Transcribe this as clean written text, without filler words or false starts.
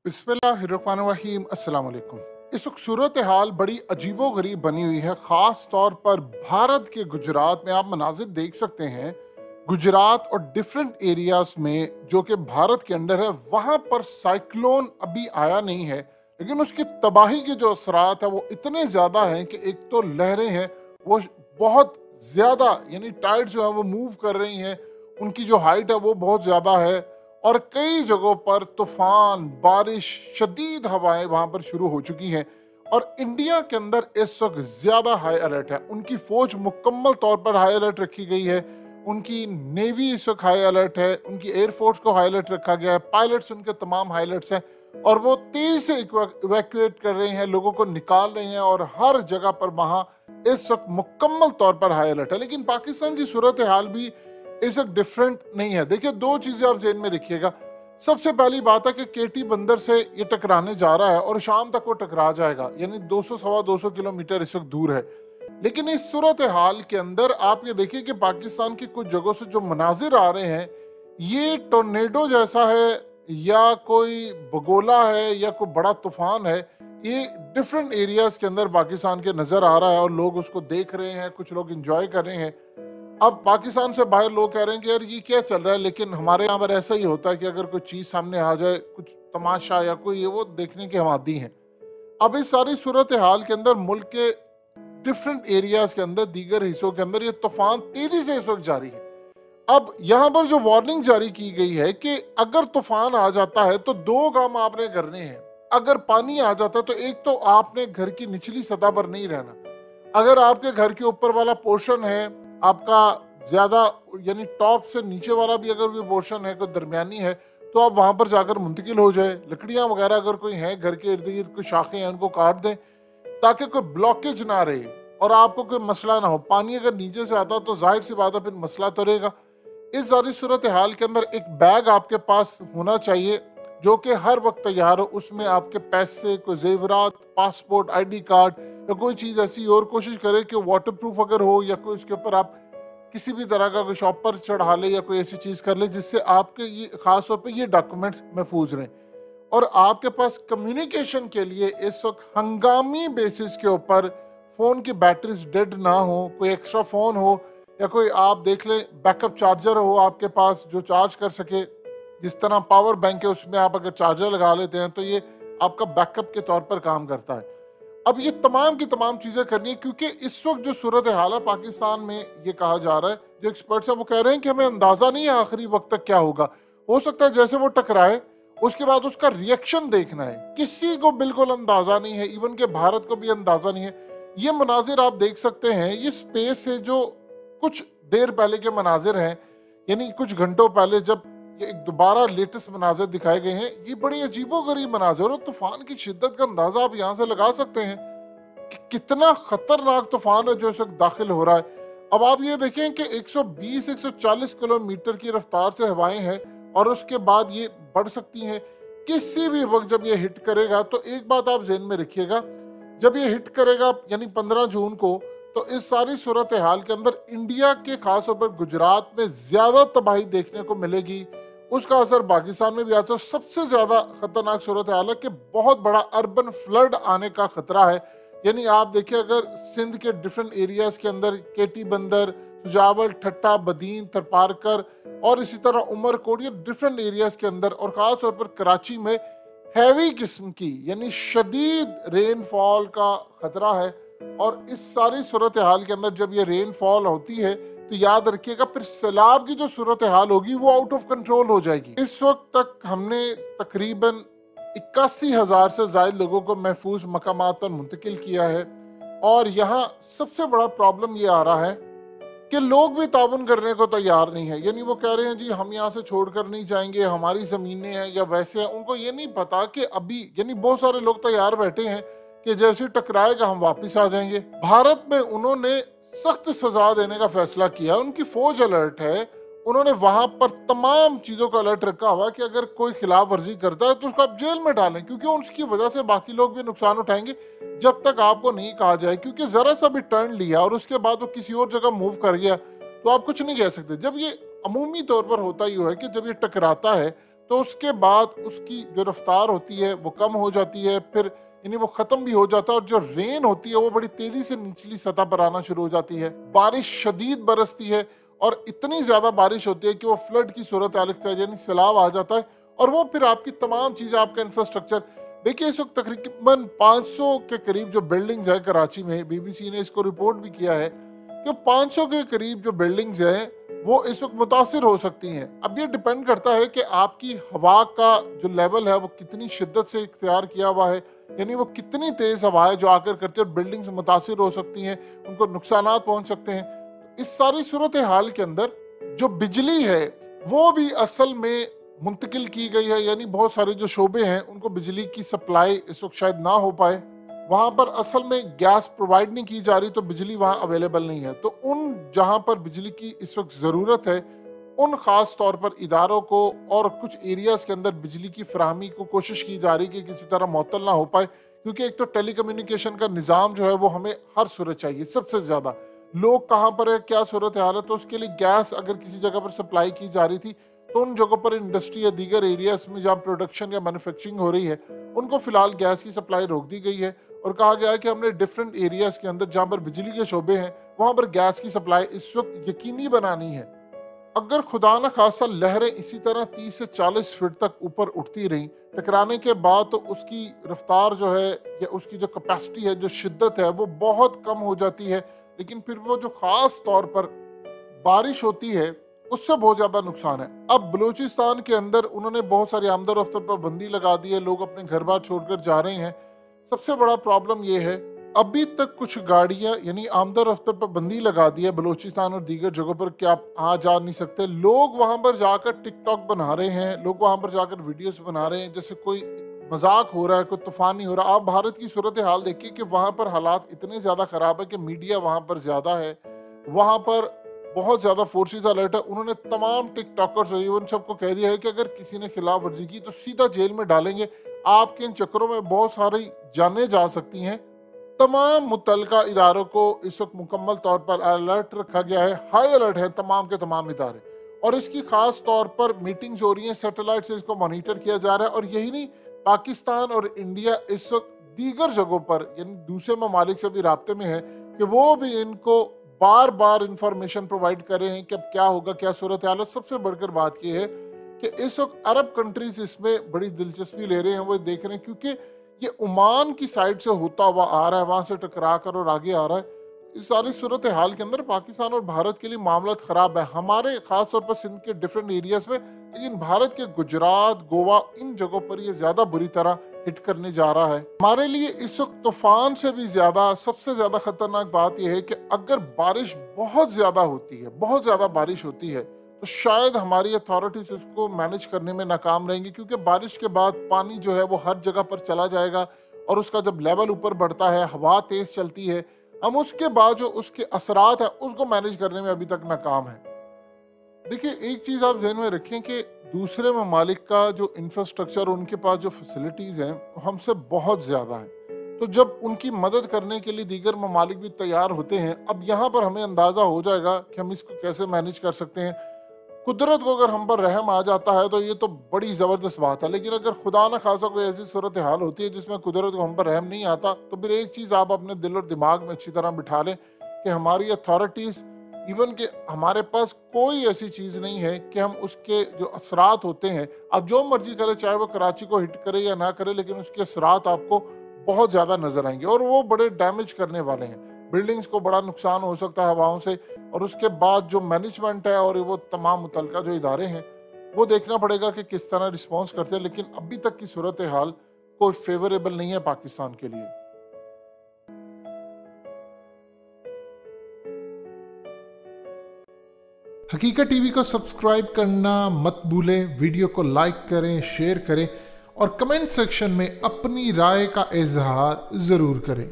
बिस्मिल्लाहिर्रहमानिर्रहीम अस्सलाम वालेकुम। इस वक्त सूरत हाल बड़ी अजीबो गरीब बनी हुई है। ख़ास तौर पर भारत के गुजरात में आप मनाजिर देख सकते हैं। गुजरात और डिफरेंट एरियाज में जो कि भारत के अंडर है, वहाँ पर साइक्लोन अभी आया नहीं है, लेकिन उसकी तबाही के जो असरात है वो इतने ज़्यादा हैं कि एक तो लहरें हैं वो बहुत ज़्यादा, यानी टाइड जो है वो मूव कर रही हैं, उनकी जो हाइट है वो बहुत ज़्यादा है। और कई जगहों पर तूफान, बारिश, शदीद हवाएं वहां पर शुरू हो चुकी हैं। और इंडिया के अंदर इस वक्त ज्यादा हाई अलर्ट है। उनकी फौज मुकम्मल तौर पर हाई अलर्ट रखी गई है। उनकी नेवी इस वक्त हाई अलर्ट है, उनकी एयरफोर्स को हाई अलर्ट रखा गया है, पायलट्स उनके तमाम हाई अलर्ट्स हैं और वो तेजी से इवैक्यूएट कर रहे हैं, लोगों को निकाल रहे हैं और हर जगह पर वहां इस वक्त मुकम्मल तौर पर हाई अलर्ट है। लेकिन पाकिस्तान की सूरत हाल भी इस वक्त डिफरेंट नहीं है। देखिए, दो चीजें आप जेहन में रखिएगा। सबसे पहली बात है कि केटी बंदर से ये टकराने जा रहा है और शाम तक वो टकरा जाएगा, यानी 200 सवा 200 किलोमीटर इस वक्त दूर है। लेकिन इस सूरत हाल के अंदर आप ये देखिए कि पाकिस्तान की कुछ जगहों से जो मनाजिर आ रहे हैं, ये टोर्नेडो जैसा है या कोई बगोला है या कोई बड़ा तूफान है। ये डिफरेंट एरियाज के अंदर पाकिस्तान के नजर आ रहा है और लोग उसको देख रहे हैं, कुछ लोग इंजॉय कर रहे हैं। अब पाकिस्तान से बाहर लोग कह रहे हैं कि यार ये क्या चल रहा है, लेकिन हमारे यहाँ पर ऐसा ही होता है कि अगर कोई चीज़ सामने आ जाए, कुछ तमाशा या कोई ये वो देखने के हम आदी हैं। अब इस सारी सूरत हाल के अंदर मुल्क के डिफरेंट एरियाज के अंदर, दीगर हिस्सों के अंदर ये तूफान तेजी से इस वक्त जारी है। अब यहाँ पर जो वार्निंग जारी की गई है कि अगर तूफान आ जाता है तो दो काम आपने करने हैं। अगर पानी आ जाता है तो एक तो आपने घर की निचली सतह पर नहीं रहना। अगर आपके घर के ऊपर वाला पोर्शन है आपका ज्यादा, यानी टॉप से नीचे वाला भी अगर कोई पोर्शन है, कोई दरमियानी है, तो आप वहां पर जाकर मुंतकिल हो जाए। लकड़ियां वगैरह अगर कोई हैं घर के इर्द गिर्द, कोई शाखें हैं, उनको काट दें ताकि कोई ब्लॉकेज ना रहे और आपको कोई मसला ना हो। पानी अगर नीचे से आता तो जाहिर सी बात है फिर मसला तो रहेगा। इस सारी सूरत हाल के अंदर एक बैग आपके पास होना चाहिए जो कि हर वक्त तैयार हो। उसमें आपके पैसे, कोई जेवरात, पासपोर्ट, आईडी कार्ड या कोई चीज़ ऐसी, और कोशिश करें कि वाटर प्रूफ अगर हो या कोई उसके ऊपर आप किसी भी तरह का कोई शॉप पर चढ़ा ले या कोई ऐसी चीज़ कर ले जिससे आपके ये खास तौर पे ये डॉक्यूमेंट्स महफूज रहें। और आपके पास कम्युनिकेशन के लिए इस वक्त हंगामी बेसिस के ऊपर फ़ोन की बैटरीज डेड ना हो, कोई एक्स्ट्रा फ़ोन हो या कोई आप देख लें बैकअप चार्जर हो आपके पास जो चार्ज कर सके। जिस तरह पावर बैंक है उसमें आप अगर चार्जर लगा लेते हैं तो ये आपका बैकअप के तौर पर काम करता है। अब ये तमाम की तमाम चीज़ें करनी है क्योंकि इस वक्त जो सूरत हाल है पाकिस्तान में, ये कहा जा रहा है, जो एक्सपर्ट्स हैं वो कह रहे हैं कि हमें अंदाज़ा नहीं है आखिरी वक्त तक क्या होगा। हो सकता है जैसे वो टकराए उसके बाद उसका रिएक्शन देखना है। किसी को बिल्कुल अंदाज़ा नहीं है, इवन के भारत को भी अंदाज़ा नहीं है। ये मनाजिर आप देख सकते हैं, ये स्पेस है जो कुछ देर पहले के मनाजिर हैं, यानी कुछ घंटों पहले जब ये एक दोबारा लेटेस्ट मनाजिर दिखाए गए हैं। ये बड़ी अजीबो गरीब मनाजिर और तूफान की शिद्दत का अंदाजा आप यहाँ से लगा सकते हैं कि कितना खतरनाक तूफान है जो इस वक्त दाखिल हो रहा है। अब आप ये देखें कि 120-140 किलोमीटर की रफ्तार से हवाएं हैं और उसके बाद ये बढ़ सकती हैं किसी भी वक्त। जब ये हिट करेगा तो एक बात आप जहन में रखिएगा, जब ये हिट करेगा यानी 15 जून को, तो इस सारी सूरत हाल के अंदर इंडिया के खास तौर पर गुजरात में ज्यादा तबाही देखने को मिलेगी। उसका असर पाकिस्तान में भी आता है। सबसे ज्यादा खतरनाक सूरत हाल है कि बहुत बड़ा अर्बन फ्लड आने का खतरा है। यानी आप देखिए अगर सिंध के डिफरेंट एरियाज के अंदर केटी बंदर, सुजावल, ठट्टा, बदीन, थरपारकर और इसी तरह उमरकोट, ये डिफरेंट एरियाज के अंदर और ख़ास तौर पर कराची में हैवी किस्म की यानी शदीद रेनफॉल का खतरा है। और इस सारी सूरत हाल के अंदर जब ये रेनफॉल होती है तो याद रखिएगा फिर सैलाब की जो सूरत हाल होगी वो आउट ऑफ कंट्रोल हो जाएगी। इस वक्त तक हमने तकरीबन 81,000 से ज्यादा लोगों को महफूज मकामात पर मुंतकिल किया है। और यहाँ सबसे बड़ा प्रॉब्लम ये आ रहा है कि लोग भी ताउन करने को तैयार नहीं है। यानी वो कह रहे हैं जी हम यहाँ से छोड़कर नहीं जाएंगे, हमारी ज़मीनें हैं या वैसे हैं। उनको ये नहीं पता कि अभी यानी बहुत सारे लोग तैयार बैठे हैं कि जैसे टकराएगा हम वापस आ जाएंगे। भारत में उन्होंने सख्त सजा देने का फैसला किया, उनकी फौज अलर्ट है। उन्होंने वहां पर तमाम चीजों का अलर्ट रखा हुआ कि अगर कोई खिलाफ वर्जी करता है तो उसको आप जेल में डालें, क्योंकि उसकी वजह से बाकी लोग भी नुकसान उठाएंगे जब तक आपको नहीं कहा जाए। क्योंकि जरा सा भी टर्न लिया और उसके बाद वो किसी और जगह मूव कर गया तो आप कुछ नहीं कह सकते। जब ये अमूमी तौर पर होता ही है कि जब ये टकराता है तो उसके बाद उसकी जो रफ्तार होती है वो कम हो जाती है, फिर यानी वो खत्म भी हो जाता है और जो रेन होती है वो बड़ी तेजी से निचली सतह पर आना शुरू हो जाती है। बारिश शदीद बरसती है और इतनी ज्यादा बारिश होती है कि वो फ्लड की सूरत हाल इख्तियार यानी सैलाब आ जाता है और वो फिर आपकी तमाम चीजें, आपका इंफ्रास्ट्रक्चर। देखिए इस वक्त तकरीबन 500 के करीब जो बिल्डिंग्स है कराची में, बीबीसी ने इसको रिपोर्ट भी किया है कि 500 के करीब जो बिल्डिंग्स हैं वो इस वक्त मुतासिर हो सकती हैं। अब ये डिपेंड करता है कि आपकी हवा का जो लेवल है वो कितनी शिद्दत से इख्तियार किया हुआ है, यानी वो कितनी तेज हवा है जो आकर करती है और बिल्डिंग्स मुतासिर हो सकती हैं, उनको नुकसान पहुंच सकते हैं। तो इस सारी सूरत हाल के अंदर जो बिजली है वो भी असल में मुंतकिल की गई है, यानी बहुत सारे जो शोबे हैं उनको बिजली की सप्लाई इस वक्त शायद ना हो पाए, वहां पर असल में गैस प्रोवाइड नहीं की जा रही तो बिजली वहां अवेलेबल नहीं है। तो उन जहां पर बिजली की इस वक्त ज़रूरत है उन ख़ास तौर पर इदारों को और कुछ एरियाज़ के अंदर बिजली की फराहमी को कोशिश की जा रही कि किसी तरह मअतल ना हो पाए, क्योंकि एक तो टेली कम्युनिकेशन का निज़ाम जो है वो हमें हर सूरत चाहिए। सबसे ज़्यादा लोग कहाँ पर है, क्या सूरत हाल है, तो उसके लिए गैस अगर किसी जगह पर सप्लाई की जा रही थी तो उन जगहों पर इंडस्ट्री या दीगर एरियाज में जहाँ प्रोडक्शन या मैन्युफैक्चरिंग हो रही है उनको फिलहाल गैस की सप्लाई रोक दी गई है और कहा गया है कि हमने डिफरेंट एरियाज के अंदर जहाँ पर बिजली के शोबे हैं वहाँ पर गैस की सप्लाई इस वक्त यकीनी बनानी है। अगर खुदा न खासा लहरें इसी तरह 30 से 40 फीट तक ऊपर उठती रहीं टकराने के बाद, तो उसकी रफ्तार जो है या उसकी जो कैपेसिटी है, जो शिद्दत है वो बहुत कम हो जाती है। लेकिन फिर वो जो ख़ास तौर पर बारिश होती है उससे बहुत ज़्यादा नुकसान है। अब बलूचिस्तान के अंदर उन्होंने बहुत सारी आमद-ओ-रफ्त पर पाबंदी लगा दी है, लोग अपने घर बार छोड़कर जा रहे हैं। सबसे बड़ा प्रॉब्लम ये है अभी तक कुछ गाड़ियां यानी आमद-ओ-रफ्त पर पाबंदी लगा दी है बलूचिस्तान और दीगर जगहों पर कि आप आ जा नहीं सकते। लोग वहां पर जाकर टिकटॉक बना रहे हैं, लोग वहां पर जाकर वीडियोस बना रहे हैं जैसे कोई मजाक हो रहा है, कोई तूफान नहीं हो रहा। आप भारत की सूरत हाल देखिए कि वहां पर हालात इतने ज्यादा खराब है कि मीडिया वहां पर ज्यादा है, वहां पर बहुत ज्यादा फोर्सेस अलर्ट है। उन्होंने तमाम टिकटॉकर्स और इवन सबको कह दिया है कि अगर किसी ने खिलाफ वर्जी की तो सीधा जेल में डालेंगे, आपके इन चक्करों में बहुत सारी जानें जा सकती हैं। तमाम मुतल्लिका इदारों को इस वक्त मुकम्मल तौर पर अलर्ट रखा गया है, हाई अलर्ट है तमाम के तमाम इदारे, और इसकी खास तौर पर मीटिंग्स हो रही हैं, सैटेलाइट से इसको मॉनिटर किया जा रहा है। और यही नहीं, पाकिस्तान और इंडिया इस वक्त दीगर जगहों पर यानी दूसरे ममालिक से भी राब्ते में है कि वो भी इनको बार बार इंफॉर्मेशन प्रोवाइड कर रहे हैं कि अब क्या होगा, क्या सूरत हाल है। सबसे बढ़कर बात यह है कि इस वक्त अरब कंट्रीज इसमें बड़ी दिलचस्पी ले रहे हैं, वो देख रहे हैं क्योंकि ये ओमान की साइड से होता हुआ आ रहा है, वहां से टकरा कर और आगे आ रहा है। इस सारी सूरत हाल के अंदर पाकिस्तान और भारत के लिए मामला खराब है, हमारे खास तौर पर सिंध के डिफरेंट एरियाज में, लेकिन भारत के गुजरात, गोवा, इन जगहों पर ये ज्यादा बुरी तरह हिट करने जा रहा है। हमारे लिए इस वक्त तूफान से भी ज्यादा सबसे ज्यादा खतरनाक बात यह है कि अगर बारिश बहुत ज्यादा होती है, बहुत ज्यादा बारिश होती है, तो शायद हमारी अथॉरिटीज इसको मैनेज करने में नाकाम रहेंगी, क्योंकि बारिश के बाद पानी जो है वो हर जगह पर चला जाएगा और उसका जब लेवल ऊपर बढ़ता है, हवा तेज चलती है, हम उसके बाद जो उसके असरात है उसको मैनेज करने में अभी तक नाकाम है। देखिए एक चीज़ आप जहन में रखें कि दूसरे ममालिक का जो इंफ्रास्ट्रक्चर, उनके पास जो फैसिलिटीज़ हैं हमसे बहुत ज़्यादा है, तो जब उनकी मदद करने के लिए दीगर ममालिक भी तैयार होते हैं, अब यहाँ पर हमें अंदाज़ा हो जाएगा कि हम इसको कैसे मैनेज कर सकते हैं। कुदरत को अगर हम पर रहम आ जाता है तो ये तो बड़ी ज़बरदस्त बात है, लेकिन अगर खुदा न खासा कोई ऐसी सूरत हाल होती है जिसमें कुदरत को हम पर रहम नहीं आता, तो फिर एक चीज़ आप अपने दिल और दिमाग में अच्छी तरह बिठा लें कि हमारी अथॉरिटीज़, इवन के हमारे पास कोई ऐसी चीज़ नहीं है कि हम उसके जो असरात होते हैं, अब जो मर्जी करे, चाहे वो कराची को हिट करे या ना करे, लेकिन उसके असरात आपको बहुत ज़्यादा नज़र आएंगे और वो बड़े डैमेज करने वाले हैं। बिल्डिंग्स को बड़ा नुकसान हो सकता है हवाओं से, और उसके बाद जो मैनेजमेंट है और वो तमाम मुतल्लिका जो इदारे हैं वो देखना पड़ेगा कि किस तरह रिस्पॉन्स करते हैं। लेकिन अभी तक की सूरत हाल कोई फेवरेबल नहीं है पाकिस्तान के लिए। हकीकत टीवी को सब्सक्राइब करना मत भूलें, वीडियो को लाइक करें, शेयर करें और कमेंट सेक्शन में अपनी राय का इजहार ज़रूर करें।